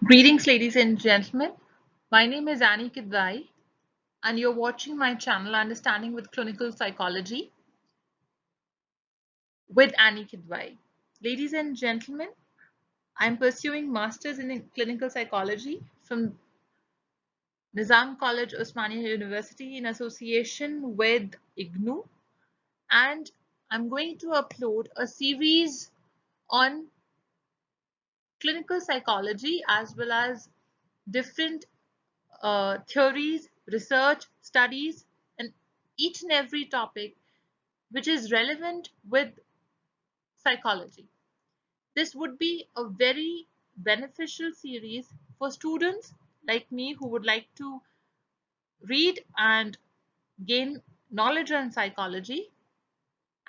Greetings, ladies and gentlemen. My name is Annie Kidwai, and you're watching my channel Understanding with Clinical Psychology with Annie Kidwai. Ladies and gentlemen, I'm pursuing Masters in Clinical Psychology from Nizam College, Osmania University in association with IGNU, and I'm going to upload a series on clinical psychology as well as different theories, research, studies, and each and every topic which is relevant with psychology. This would be a very beneficial series for students like me who would like to read and gain knowledge on psychology,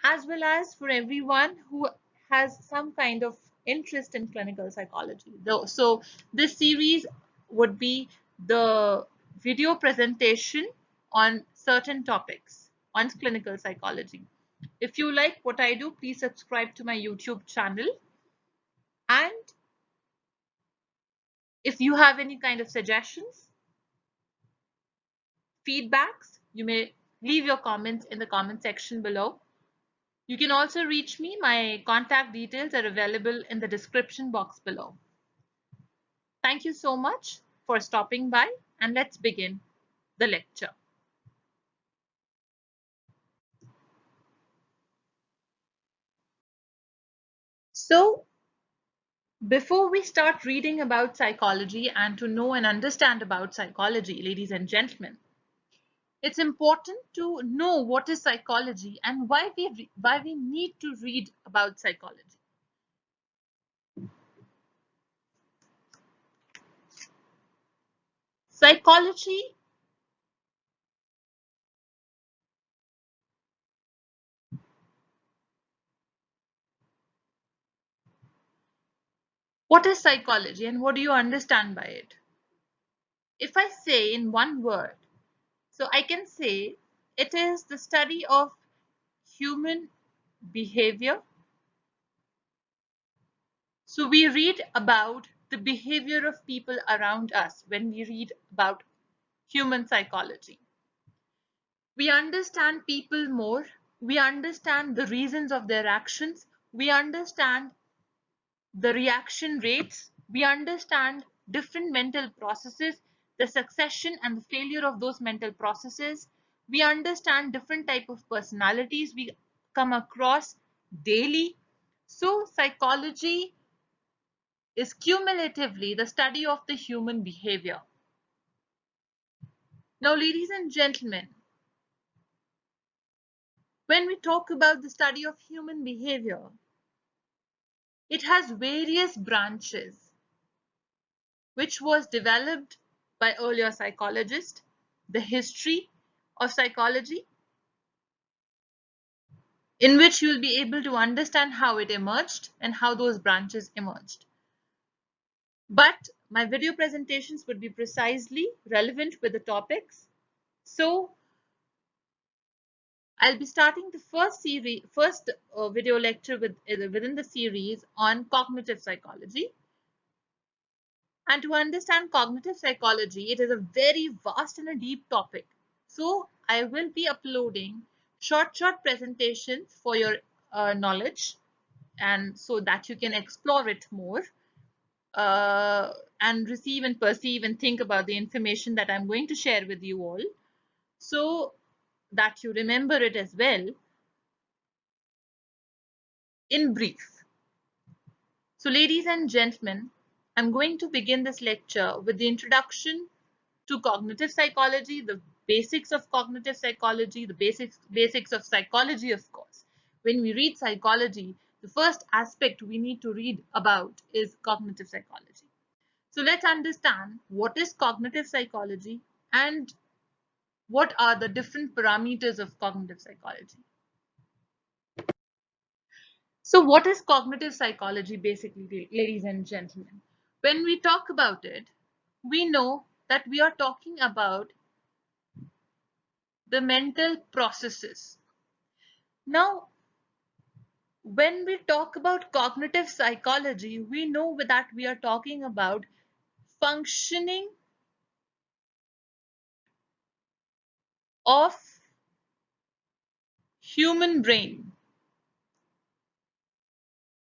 as well as for everyone who has some kind of interest in clinical psychology. So this series would be the video presentation on certain topics on clinical psychology. If you like what I do, please subscribe to my YouTube channel. And if you have any kind of suggestions, feedbacks, you may leave your comments in the comment section below. You can also reach me. My contact details are available in the description box below. Thank you so much for stopping by, and let's begin the lecture. So, before we start reading about psychology and to know and understand about psychology, ladies and gentlemen, it's important to know what is psychology and why we need to read about psychology. Psychology What is psychology and what do you understand by it? If I say in one word, so I can say it is the study of human behavior. So we read about the behavior of people around us when we read about human psychology. We understand people more. We understand the reasons of their actions. We understand the reaction rates. We understand different mental processes, the succession and the failure of those mental processes. We understand different type of personalities we come across daily. So psychology is cumulatively the study of the human behavior. Now, ladies and gentlemen, when we talk about the study of human behavior, it has various branches which was developed by earlier psychologists, the history of psychology, in which you will be able to understand how it emerged and how those branches emerged. But my video presentations would be precisely relevant with the topics. So I'll be starting the first video lecture within the series on cognitive psychology. And to understand cognitive psychology, it is a very vast and a deep topic. So I will be uploading short presentations for your knowledge and so that you can explore it more and receive and perceive and think about the information that I'm going to share with you all so that you remember it as well in brief. So ladies and gentlemen, I'm going to begin this lecture with the introduction to cognitive psychology, the basics of cognitive psychology, the basics of psychology, of course. When we read psychology, the first aspect we need to read about is cognitive psychology. So let's understand what is cognitive psychology and what are the different parameters of cognitive psychology. So what is cognitive psychology basically, ladies and gentlemen? When we talk about it, we know that we are talking about the mental processes. Now, when we talk about cognitive psychology, we know that we are talking about functioning of human brain.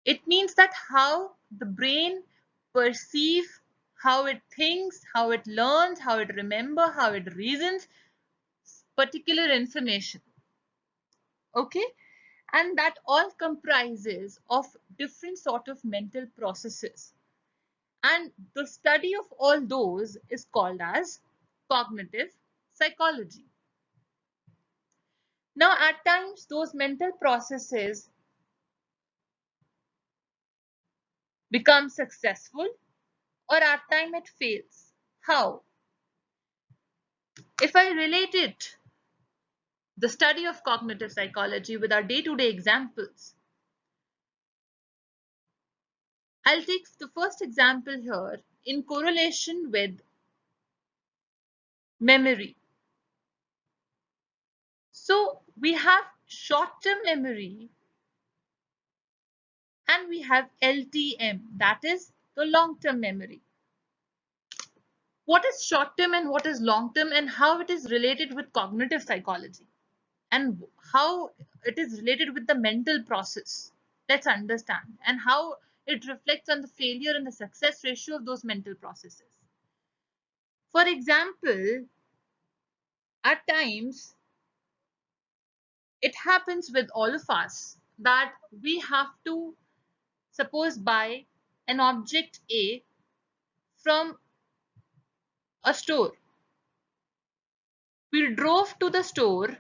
It means that how the brain perceives, how it thinks, how it learns, how it remembers, how it reasons particular information. Okay, and that all comprises of different sort of mental processes, and the study of all those is called as cognitive psychology. Now at times those mental processes become successful, or at time it fails. How? If I relate it, the study of cognitive psychology, with our day-to-day examples, I'll take the first example here in correlation with memory. So we have short-term memory and we have LTM, that is the long-term memory. What is short-term and what is long-term, and how it is related with cognitive psychology, and how it is related with the mental process? Let's understand, and how it reflects on the failure and the success ratio of those mental processes. For example, at times it happens with all of us that we have to suppose buy an object A from a store. We drove to the store,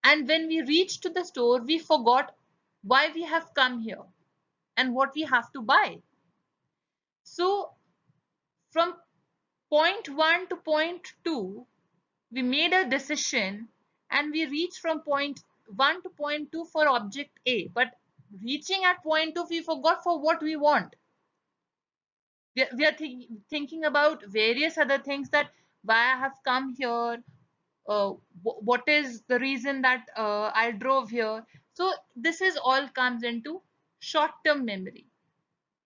and when we reached to the store we forgot why we have come here and what we have to buy. So from point 1 to point 2 we made a decision, and we reached from point 1 to point 2 for object A, but reaching at point 2 we forgot for what we want. We are thinking about various other things, that why I have come here, what is the reason that I drove here. So this is all comes into short-term memory.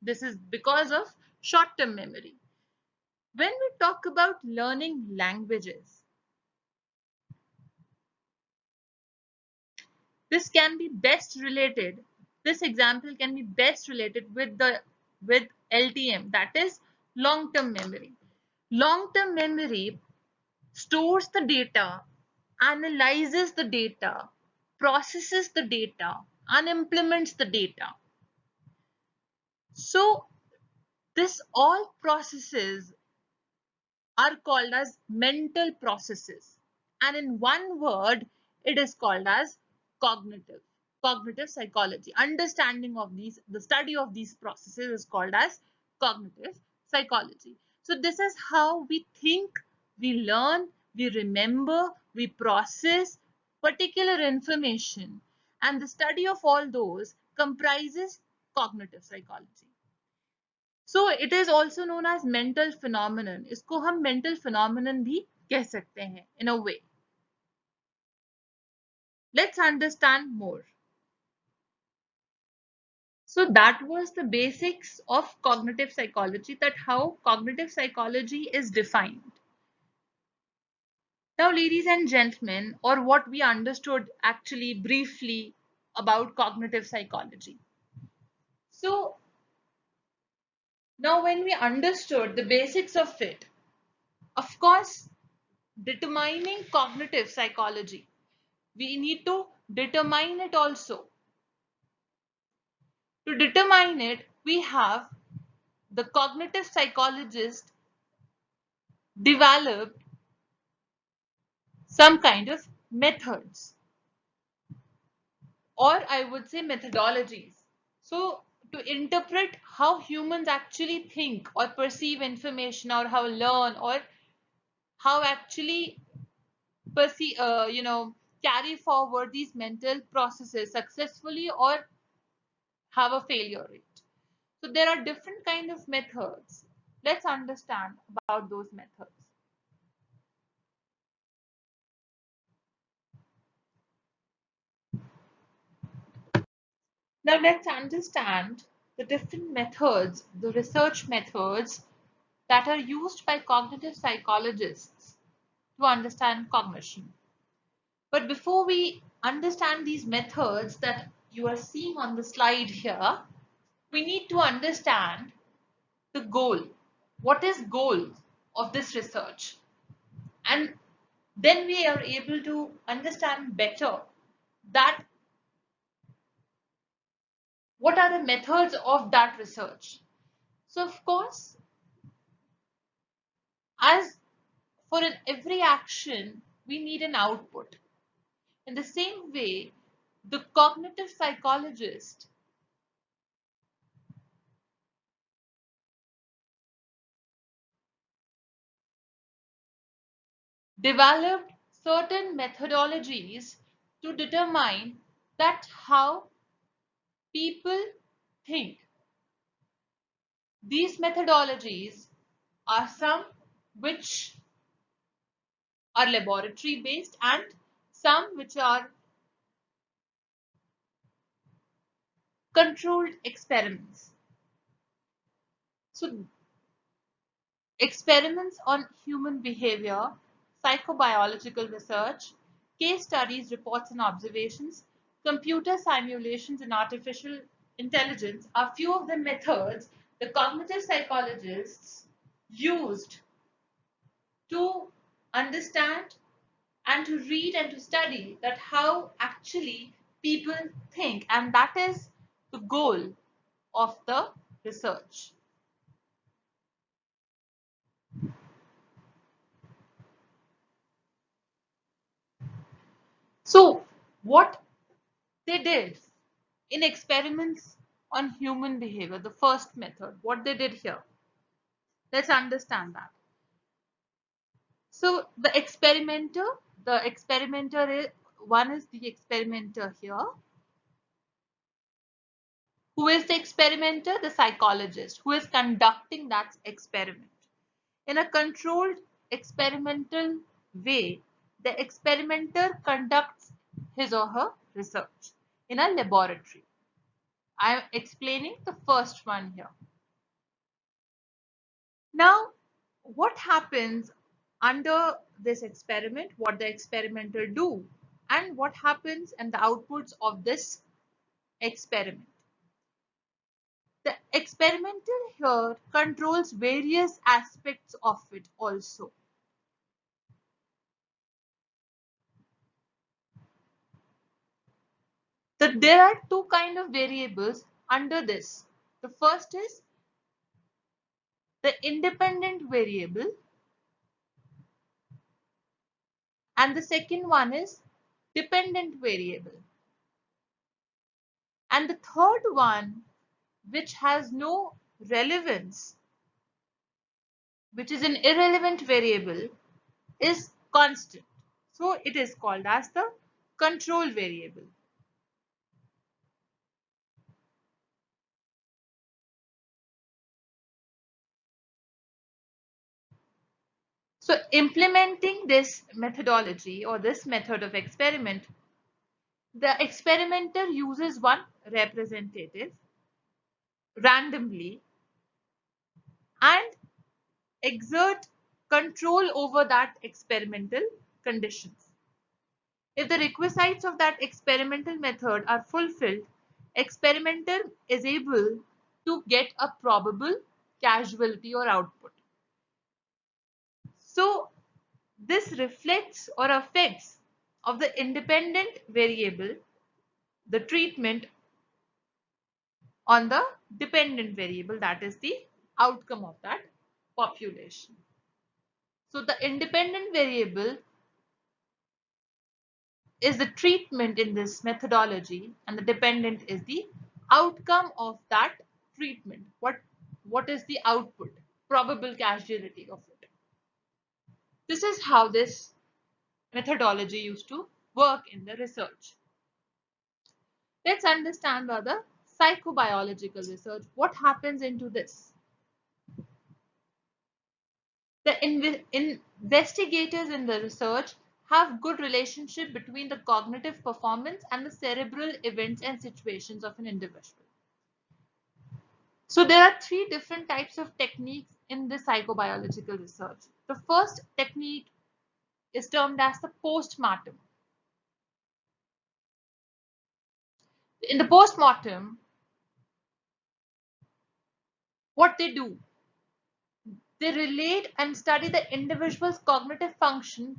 This is because of short-term memory. When we talk about learning languages, this can be best related. This example can be best related with LTM, that is long-term memory. Long-term memory stores the data, analyzes the data, processes the data, and implements the data. So this all processes are called as mental processes. And in one word, it is called as cognitive. Cognitive psychology. Understanding of these, the study of these processes is called as cognitive psychology. So this is how we think, we learn, we remember, we process particular information. And the study of all those comprises cognitive psychology. So it is also known as mental phenomenon. इसको हम mental phenomenon भी कह सकते हैं in a way. Let's understand more. So that was the basics of cognitive psychology, that how cognitive psychology is defined. Now, ladies and gentlemen, or what we understood actually briefly about cognitive psychology. So now when we understood the basics of it, of course, determining cognitive psychology, we need to determine it also. To determine it, we have the cognitive psychologist developed some kind of methods, or I would say methodologies. So to interpret how humans actually think or perceive information, or how learn, or how actually perceive, carry forward these mental processes successfully or have a failure rate. So there are different kind of methods. Let's understand about those methods. Now let's understand the different methods, the research methods that are used by cognitive psychologists to understand cognition. But before we understand these methods that you are seeing on the slide here, we need to understand the goal. What is goal of this research? And then we are able to understand better that what are the methods of that research. So of course, as for every action, we need an output. In the same way, the cognitive psychologist developed certain methodologies to determine that how people think. These methodologies are some which are laboratory based and some which are controlled experiments. So experiments on human behavior, psychobiological research, case studies, reports and observations, computer simulations and artificial intelligence are few of the methods the cognitive psychologists used to understand and to read and to study that how actually people think, and that is the goal of the research. So what they did in experiments on human behavior, the first method, what they did here, let's understand that. So the experimenter is, one is the experimenter here. Who is the experimenter? The psychologist who is conducting that experiment. In a controlled experimental way, the experimenter conducts his or her research in a laboratory. I am explaining the first one here. Now, what happens under this experiment, what the experimenter do, and what happens and the outputs of this experiment. The experimental here controls various aspects of it also. There are two kind of variables under this. The first is the independent variable and the second one is dependent variable. And the third one, which has no relevance, which is an irrelevant variable, is constant. So it is called as the control variable. So implementing this methodology or this method of experiment, the experimenter uses one representative randomly and exert control over that experimental conditions. If the requisites of that experimental method are fulfilled, experimenter is able to get a probable causality or output. So this reflects or affects of the independent variable, the treatment on the dependent variable, that is the outcome of that population. So the independent variable is the treatment in this methodology and the dependent is the outcome of that treatment. What is the output? Probable causality of it. This is how this methodology used to work in the research. Let's understand the psychobiological research. What happens into this? The investigators in the research have good relationship between the cognitive performance and the cerebral events and situations of an individual. So there are three different types of techniques in this psychobiological research. The first technique is termed as the postmortem. In the postmortem, what they do, they relate and study the individual's cognitive function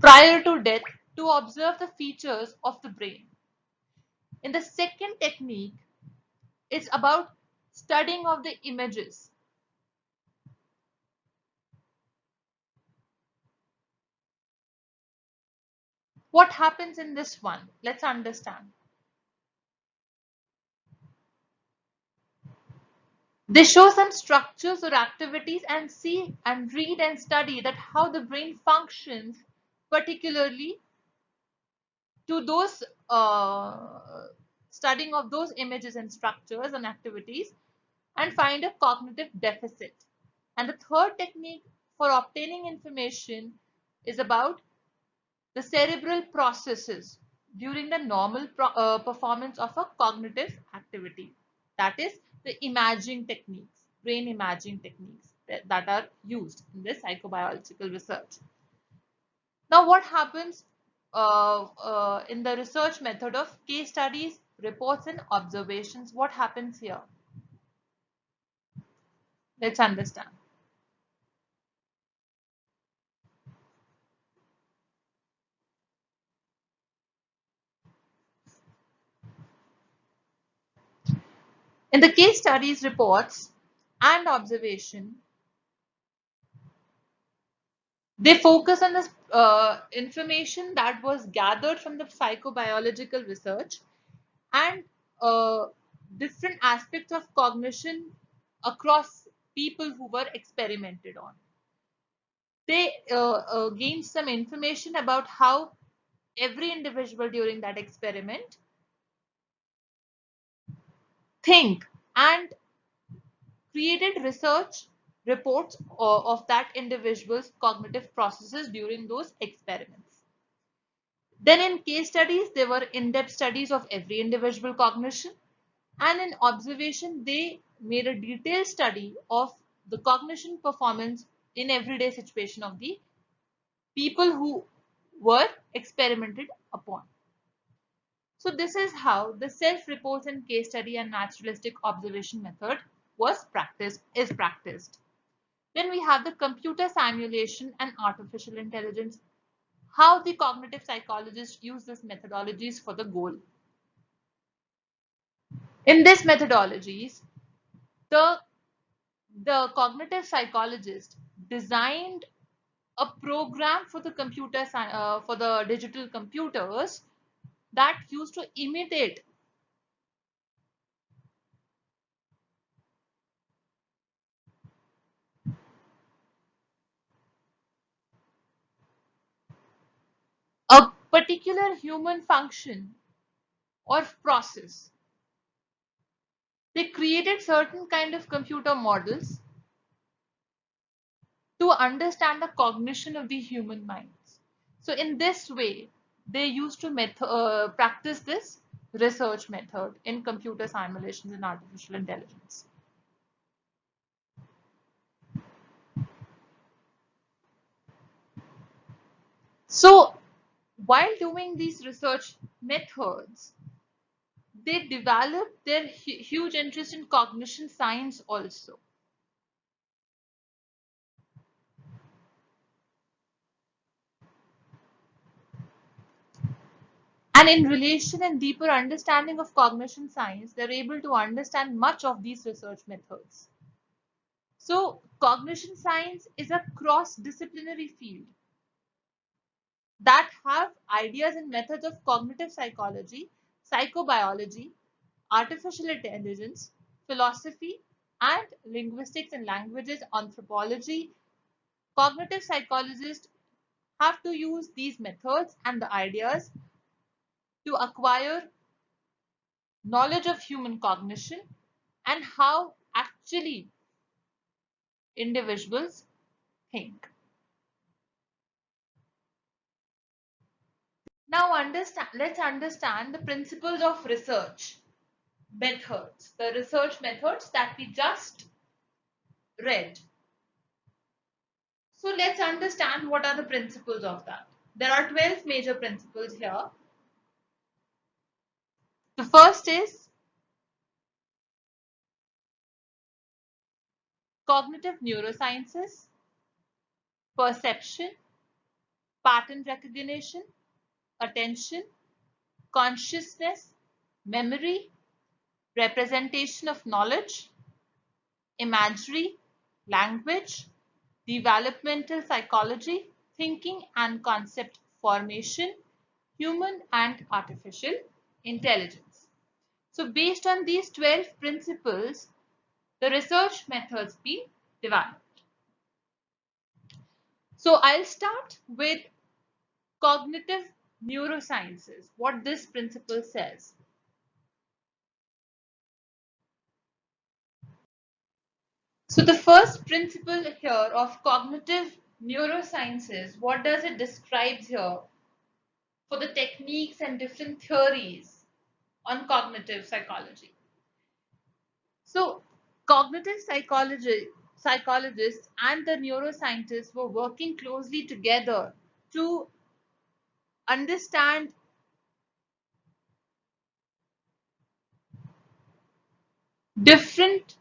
prior to death to observe the features of the brain. In the second technique, it's about studying of the images. What happens in this one? Let's understand. They show some structures or activities and see and read and study that how the brain functions, particularly to those studying of those images and structures and activities, and find a cognitive deficit. And the third technique for obtaining information is about the cerebral processes during the normal performance of a cognitive activity. That is the imaging techniques, brain imaging techniques that are used in this psychobiological research. Now, what happens in the research method of case studies, reports, and observations? What happens here? Let's understand. In the case studies, reports, and observation, they focus on the information that was gathered from the psychobiological research and different aspects of cognition across people who were experimented on. They gained some information about how every individual during that experiment think and created research reports of that individual's cognitive processes during those experiments. Then in case studies, there were in-depth studies of every individual cognition, and in observation, they made a detailed study of the cognition performance in everyday situation of the people who were experimented upon. So this is how the self-reports and case study and naturalistic observation method is practiced. Then we have the computer simulation and artificial intelligence, how the cognitive psychologists use these methodologies for the goal. In these methodologies, the, the cognitive psychologist designed a program for the for the digital computers that used to imitate a particular human function or process. They created certain kind of computer models to understand the cognition of the human minds. So in this way, they used to practice this research method in computer simulations and artificial intelligence. So while doing these research methods, they developed their huge interest in cognition science also. And in relation and deeper understanding of cognition science, they're able to understand much of these research methods. So cognition science is a cross-disciplinary field that have ideas and methods of cognitive psychology, psychobiology, artificial intelligence, philosophy, and linguistics and languages, anthropology. Cognitive psychologists have to use these methods and the ideas to acquire knowledge of human cognition and how actually individuals think. Now let's understand the principles of research. methods, the research methods that we just read. So let's understand what are the principles of that. There are 12 major principles here. The first is cognitive neurosciences, perception, pattern recognition, attention, consciousness, memory, representation of knowledge, imagery, language, developmental psychology, thinking and concept formation, human and artificial intelligence. So based on these 12 principles, the research methods being developed. So I'll start with cognitive neurosciences, what this principle says. So the first principle here of cognitive neurosciences, what does it describe here for the techniques and different theories on cognitive psychology? So cognitive psychologists and the neuroscientists were working closely together to understand different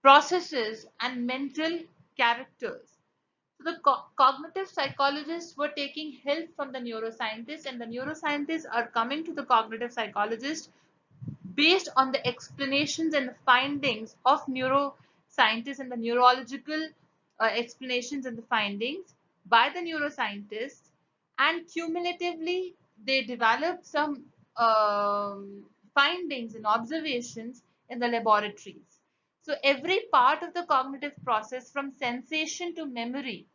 processes and mental characters. So the cognitive psychologists were taking help from the neuroscientists, and the neuroscientists are coming to the cognitive psychologists based on the explanations and the findings of neuroscientists and the neurological explanations and the findings by the neuroscientists, and cumulatively they developed some findings and observations in the laboratories. So every part of the cognitive process from sensation to memory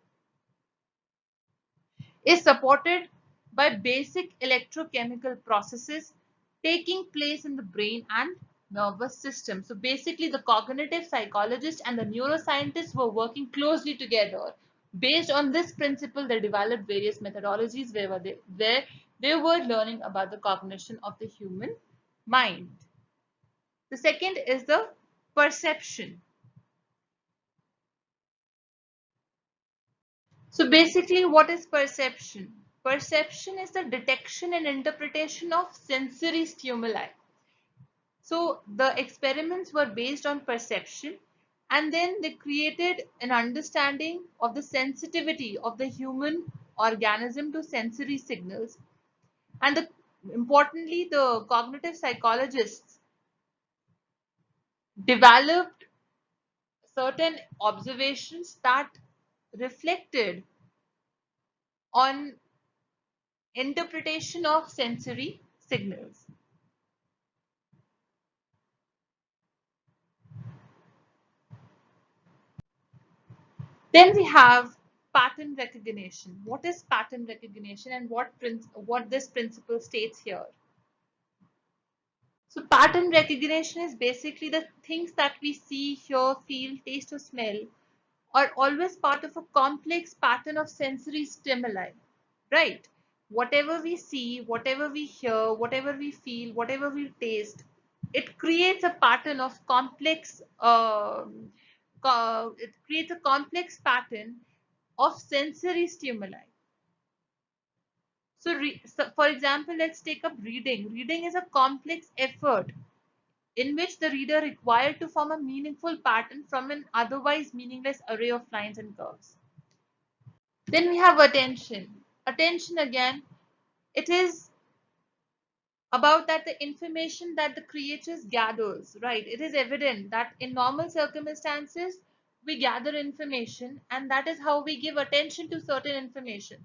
is supported by basic electrochemical processes taking place in the brain and nervous system. So basically the cognitive psychologists and the neuroscientists were working closely together. Based on this principle, they developed various methodologies where they were learning about the cognition of the human mind. The second is the perception. So basically, what is perception? Perception is the detection and interpretation of sensory stimuli. So the experiments were based on perception, and then they created an understanding of the sensitivity of the human organism to sensory signals. And importantly, the cognitive psychologists developed certain observations that reflected on interpretation of sensory signals. Then we have pattern recognition. What is pattern recognition and what this principle states here? So pattern recognition is basically the things that we see, hear, feel, taste or smell are always part of a complex pattern of sensory stimuli, right? Whatever we see, whatever we hear, whatever we feel, whatever we taste, it creates a pattern of it creates a complex pattern of sensory stimuli. So for example, let's take up reading. Reading is a complex effort in which the reader required to form a meaningful pattern from an otherwise meaningless array of lines and curves. Then we have attention. Attention again, it is about that the information that the creatures gathers, right? It is evident that in normal circumstances, we gather information and that is how we give attention to certain information.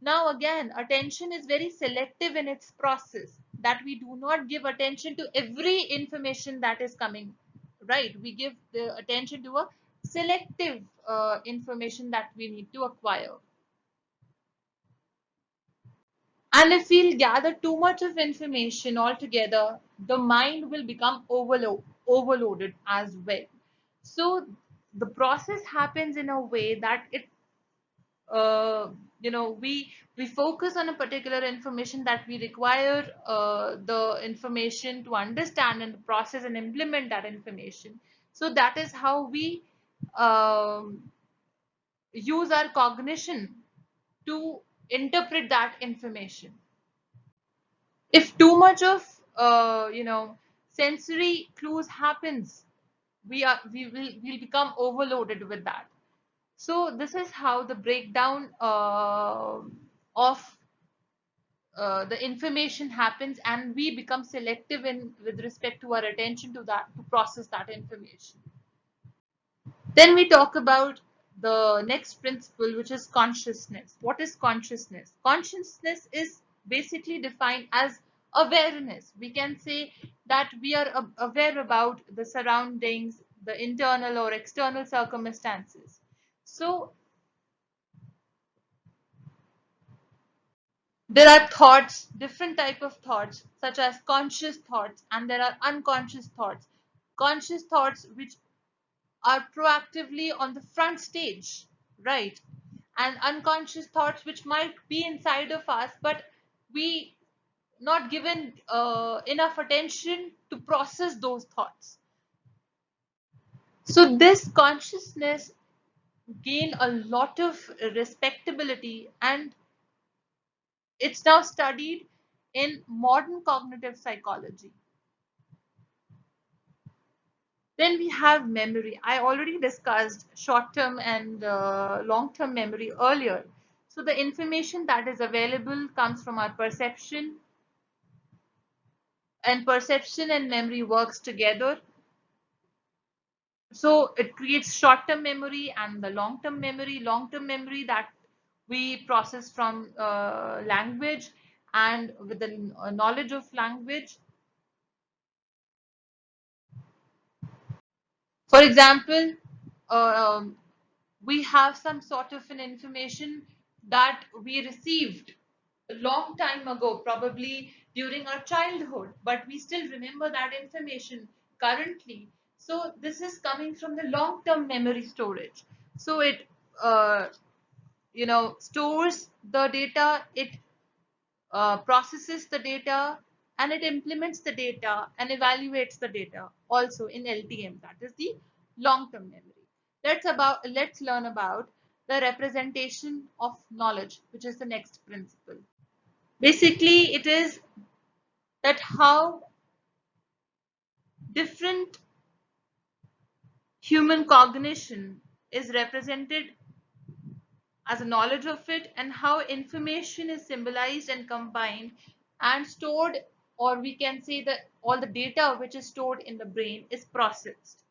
Now again, attention is very selective in its process, that we do not give attention to every information that is coming, right? We give the attention to a selective information that we need to acquire. And if we'll gather too much of information altogether, the mind will become overloaded as well. So the process happens in a way that it, uh, we focus on a particular information that we require the information to understand and process and implement that information. So that is how we um, use our cognition to interpret that information. If too much of sensory clues happens, we'll become overloaded with that. So this is how the breakdown of the information happens, and we become selective in with respect to our attention to that, to process that information. Then we talk about the next principle, which is consciousness. What is consciousness? Consciousness is basically defined as awareness. We can say that we are aware about the surroundings, the internal or external circumstances. So there are thoughts, different type of thoughts, such as conscious thoughts, and there are unconscious thoughts. Conscious thoughts which are proactively on the front stage, right? And unconscious thoughts which might be inside of us, but we not given enough attention to process those thoughts. So this consciousness gained a lot of respectability, and it's now studied in modern cognitive psychology. Then we have memory. I already discussed short-term and long-term memory earlier. So the information that is available comes from our perception, and perception and memory works together. So it creates short-term memory and the long-term memory. Long-term memory that we process from language, and with the knowledge of language. For example, um, we have some sort of an information that we received a long time ago, probably during our childhood, but we still remember that information currently. So this is coming from the long-term memory storage. So it stores the data, it processes the data, and it implements the data and evaluates the data also in LTM, that is the long-term memory. Let's learn about the representation of knowledge, which is the next principle. Basically, it is that how different human cognition is represented as a knowledge of it, and how information is symbolized and combined and stored, or we can say that all the data which is stored in the brain is processed.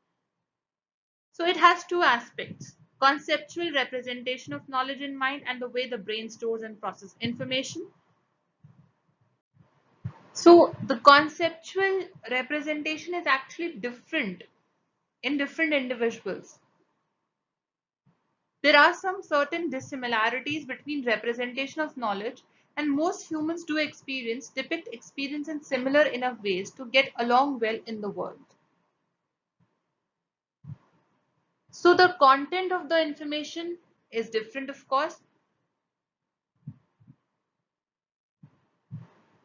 So it has two aspects: conceptual representation of knowledge in mind, and the way the brain stores and processes information. So the conceptual representation is actually different in different individuals. There are some certain dissimilarities between representation of knowledge, and most humans do depict experience in similar enough ways to get along well in the world. So the content of the information is different, of course,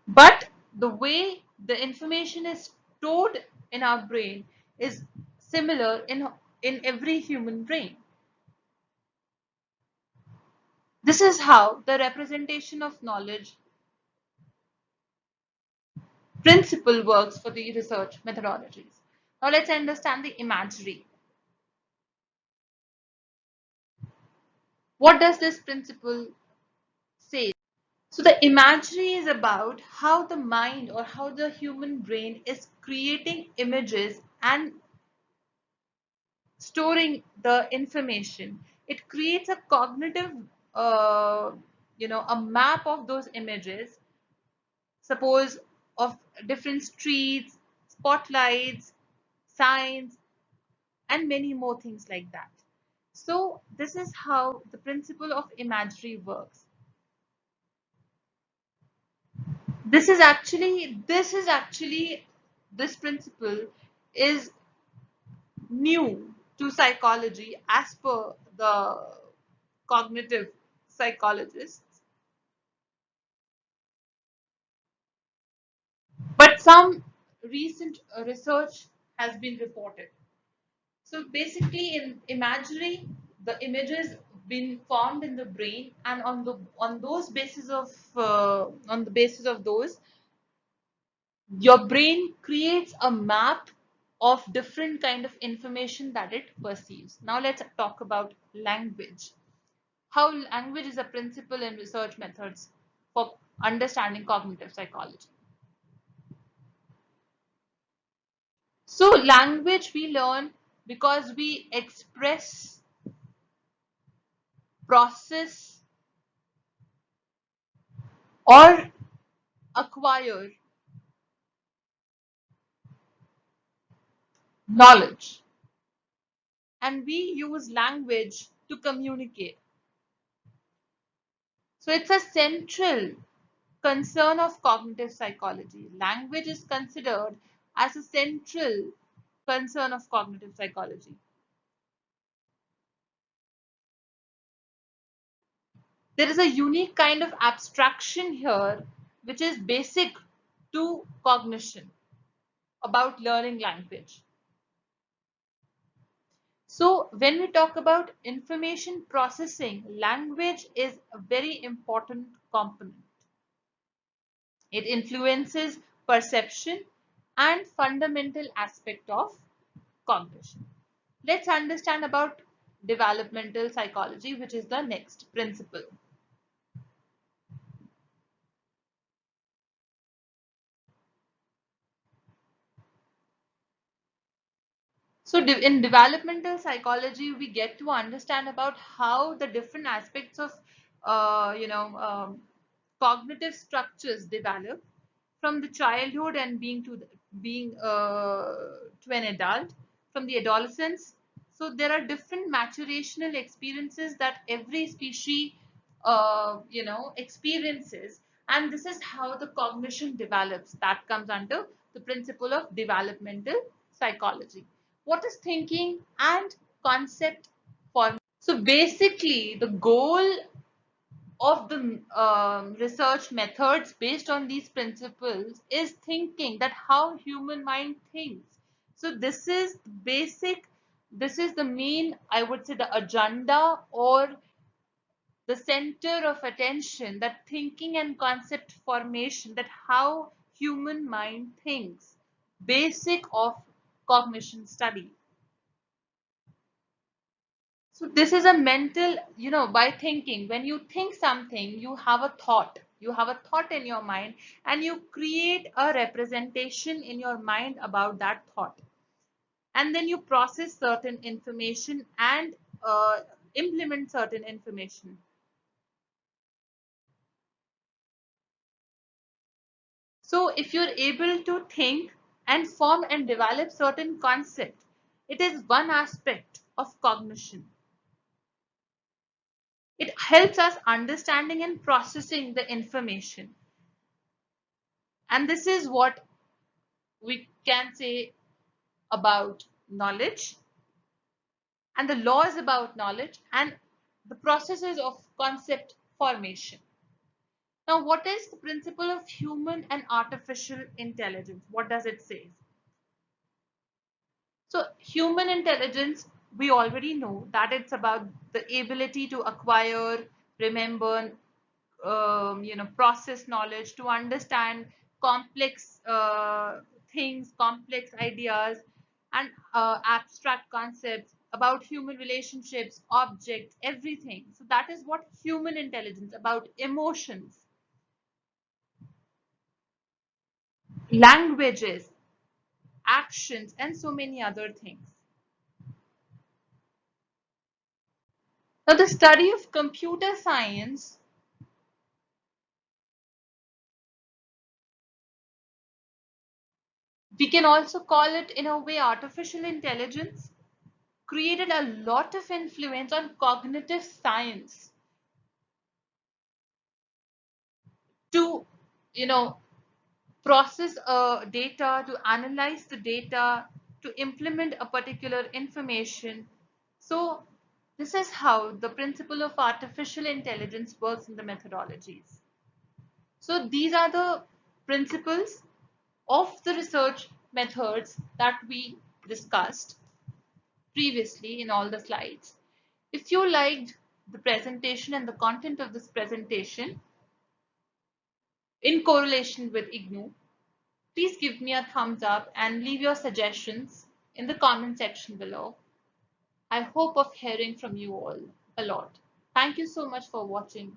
but the way the information is stored in our brain is similar in every human brain. This is how the representation of knowledge principle works for the research methodologies. Now let's understand the imagery. What does this principle say? So the imagery is about how the mind or how the human brain is creating images and storing the information. It creates a cognitive, uh, a map of those images, suppose of different streets, spotlights, signs, and many more things like that. So this is how the principle of imagery works. This principle is new to psychology as per the cognitive psychologists, but some recent research has been reported. So basically, in imagery, the images been formed in the brain, and on those basis of on the basis of those, your brain creates a map of different kind of information that it perceives. Now let's talk about language. How language is a principle in research methods for understanding cognitive psychology. So language we learn because we express, process, or acquire knowledge, and we use language to communicate. So it's a central concern of cognitive psychology. Language is considered as a central concern of cognitive psychology. There is a unique kind of abstraction here which is basic to cognition about learning language. So when we talk about information processing, language is a very important component. It influences perception and fundamental aspect of cognition. Let's understand about developmental psychology, which is the next principle. So in developmental psychology, we get to understand about how the different aspects of uh, you know um, cognitive structures develop from the childhood and being to an adult, from the adolescence. So there are different maturational experiences that every species experiences, and this is how the cognition develops. That comes under the principle of developmental psychology. What is thinking and concept formation? So basically, the goal of the research methods based on these principles is thinking, that how human mind thinks. So this is basic, this is the main, I would say, the agenda or the center of attention, that thinking and concept formation, that how human mind thinks, basic of cognition study. So this is a mental, by thinking, when you think something, you have a thought in your mind, and you create a representation in your mind about that thought. And then you process certain information and implement certain information. So if you're able to think and form and develop certain concepts, it is one aspect of cognition. It helps us understanding and processing the information. And this is what we can say about knowledge and the laws about knowledge and the processes of concept formation. Now, what is the principle of human and artificial intelligence? What does it say? So, human intelligence, we already know that it's about the ability to acquire, remember, process knowledge, to understand complex things, complex ideas, and abstract concepts about human relationships, objects, everything. So that is what human intelligence, about emotions, languages, actions, and so many other things. Now, the study of computer science, we can also call it in a way artificial intelligence, created a lot of influence on cognitive science to, you know, process data, to analyze the data, to implement a particular information. So This is how the principle of artificial intelligence works in the methodologies. So these are the principles of the research methods that we discussed previously in all the slides. If you liked the presentation and the content of this presentation in correlation with IGNOU, please give me a thumbs up and leave your suggestions in the comment section below. I hope of hearing from you all a lot. Thank you so much for watching,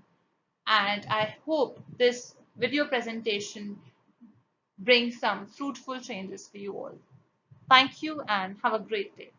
and I hope this video presentation brings some fruitful changes for you all. Thank you and have a great day.